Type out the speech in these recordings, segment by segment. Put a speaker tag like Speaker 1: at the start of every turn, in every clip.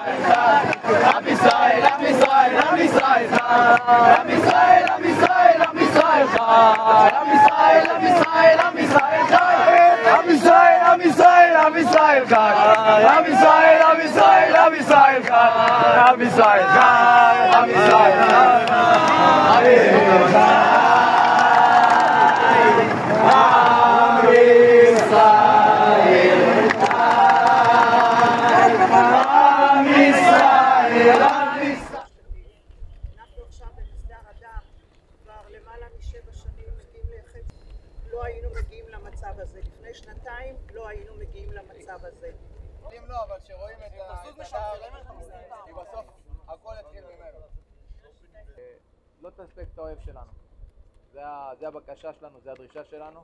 Speaker 1: עם ישראל, עם ישראל, עם ישראל חי. עם ישראל, עם ישראל, עם ישראל חי. עם ישראל, עם ישראל, עם ישראל חי. עם ישראל, עם ישראל, עם ישראל חי. עם ישראל, עם ישראל, עם ישראל חי. עם ישראל חי. עם ישראל
Speaker 2: לא היינו מגיעים למצב הזה. לפני שנתיים לא היינו מגיעים למצב הזה.
Speaker 3: אם לא, אבל שרואים את הדבר, כי בסוף הכל יתחיל ממנו. לא תספק את האוהב שלנו. זה הבקשה שלנו, זה הדרישה שלנו.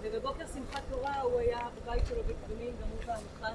Speaker 4: ובבוקר שמחת תורה הוא היה בבית שלו בקדומים, גם הוא והנכד.